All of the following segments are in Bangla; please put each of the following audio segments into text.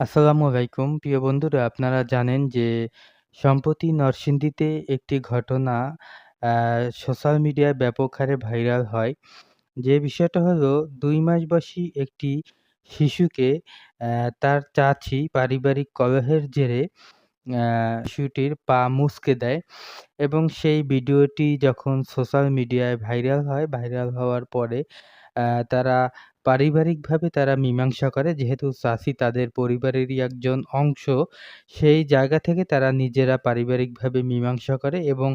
আসসালামু আলাইকুম। প্রিয় বন্ধুরা, আপনারা জানেন যে সম্প্রতি নরসিংদীতে একটি ঘটনা আ সোশ্যাল মিডিয়ায় ব্যাপক হারে ভাইরাল হয়। যে বিষয়টা হলো ২ মাস বয়সী একটি শিশুকে তার চাচী পারিবারিক কলহের জেরে আ শিশুটির পা মুচকে দেয় এবং সেই ভিডিওটি যখন সোশ্যাল মিডিয়ায় ভাইরাল হয়, ভাইরাল হওয়ার পরে আ তারা পারিবারিকভাবে তারা মীমাংসা করে। যেহেতু চাচী তাদের পরিবারেরই একজন অংশ, সেই জায়গা থেকে তারা নিজেরা পারিবারিকভাবে মীমাংসা করে এবং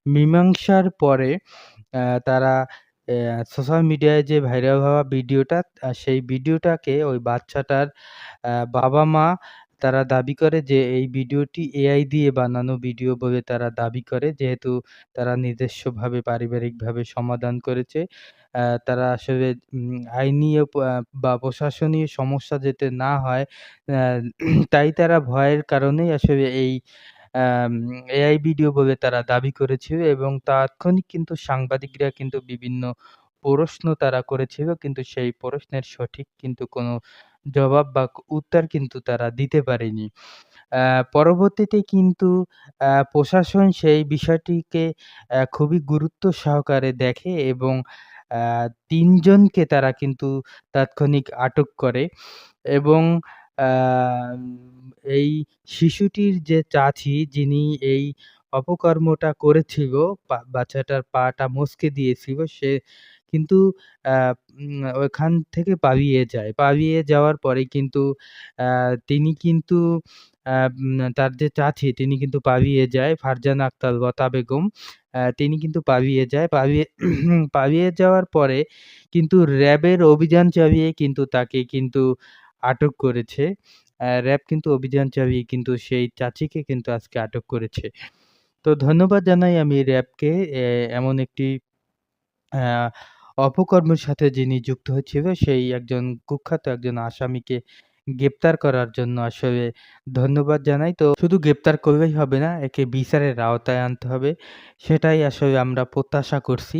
মীমাংসার পরে তারা সোশ্যাল মিডিয়ায় যে ভাইরাল হওয়া ভিডিওটা, সেই ভিডিওটাকে ওই বাচ্চাটার বাবা-মা তারা দাবি করে যে এই ভিডিওটি এআই দিয়ে বানানো ভিডিও বলে তারা দাবি করে। যেহেতু তারা নিজস্বভাবে পারিবারিকভাবে সমাধান করেছে। তারা আসলে আইনি বা প্রশাসনীয় সমস্যা যাতে না হয়, অ্যা তাই তারা ভয়ের কারণেই আসলে এই আম এআই ভিডিও বলে তারা দাবি করেছিল এবং তাৎক্ষণিক কিন্তু সাংবাদিকরা কিন্তু বিভিন্ন প্রশ্ন তারা করেছিল। কিন্তু সেই প্রশ্নের সঠিক কিন্তু কোনো জবাব বা উত্তর কিন্তু তারা দিতে পারেনি। আ পরবর্তীতে কিন্তু প্রশাসন সেই বিষয়টিকে খুবই গুরুত্ব সহকারে দেখে এবং আ ৩ জনকে তারা কিন্তু তাৎক্ষণিক আটক করে এবং আম এই শিশুটির যে চাচী যিনি এই অপকর্মটা করেছিল, বাচ্চাটার পাটা মচকে দিয়েছিল, সে কিন্তু আ ওখান থেকে পালিয়ে যায়। পালিয়ে যাওয়ার পরে কিন্তু আ তিনি কিন্তু তার যে চাচী তিনি কিন্তু পালিয়ে যায়। ফারজানা আক্তার লতা বেগম তিনি কিন্তু পালিয়ে যায়। পালিয়ে যাওয়ার পরে কিন্তু র্যাবের অভিযান চালিয়ে কিন্তু তাকে কিন্তু আটক করেছে। র্যাব কিন্তু অভিযান চালিয়ে কিন্তু সেই চাচীকে কিন্তু আজকে আটক করেছে। তো ধন্যবাদ জানাই আমি র্যাবকে এমন একটি আ অপকর্মের সাথে যিনি যুক্ত হয়েছিল সেই একজন কুখ্যাত একজন আসামিকে গ্রেপ্তার করার জন্য আসলে ধন্যবাদ জানাই। তো শুধু গ্রেপ্তার করলেই হবে না, একে বিচারের আওতায় আনতে হবে। সেটাই আসলে আমরা প্রত্যাশা করছি।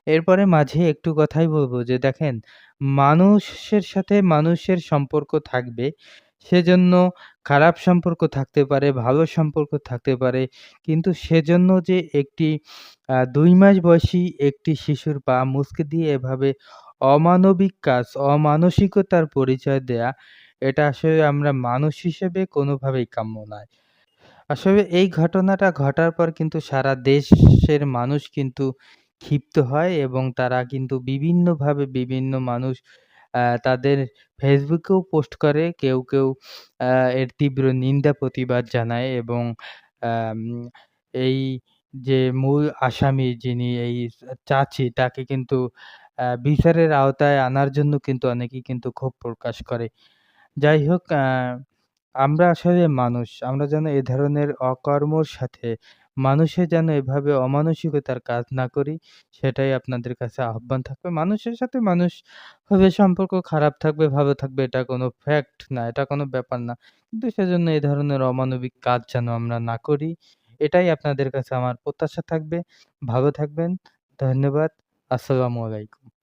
এরপরে মাঝে একটু কথাই বলব যে দেখেন, মানুষের সাথে মানুষের সম্পর্ক থাকবে। সেজন্য খারাপ সম্পর্ক থাকতে পারে, ভালো সম্পর্ক থাকতে পারে। কিন্তু সেজন্য যে একটি ২ মাস বয়সী একটি শিশুর পা মুচকে দিয়ে এভাবে অমানবিক কাজ, অমানসিকতার পরিচয় দেয়া, এটা আসলে আমরা মানুষ হিসেবে কোনোভাবেই কাম্য নয়। আসলে এই ঘটনাটা ঘটার পর কিন্তু সারা দেশের মানুষ কিন্তু ক্ষিপ্ত হয় এবং তারা কিন্তু বিভিন্নভাবে বিভিন্ন মানুষ তাদের ফেসবুকেও পোস্ট করে। কেউ আ এর তীব্র নিন্দা প্রতিবাদ জানায় এবং আম এই যে মূল আসামি যিনি এই চাচী তাকে কিন্তু বিচারের আওতায় আনার জন্য কিন্তু অনেকেই কিন্তু ক্ষোভ প্রকাশ করে। যাই হোক, আমরা আসলে মানুষ। আমরা যেন এ ধরনের অকর্মর সাথে মানুষের যেন এভাবে অমানসিকতার কাজ না করি, সেটাই আপনাদের কাছে আহ্বান থাকবে। মানুষের সাথে মানুষ হবে সম্পর্ক খারাপ থাকবে, ভালো থাকবে এটা কোনো ফ্যাক্ট না, এটা কোনো ব্যাপার না। কিন্তু সেজন্য এ ধরনের অমানবিক কাজ যেন আমরা না করি, এটাই আপনাদের কাছে আমার প্রত্যাশা থাকবে। ভালো থাকবেন। ধন্যবাদ। আসসালামু আলাইকুম।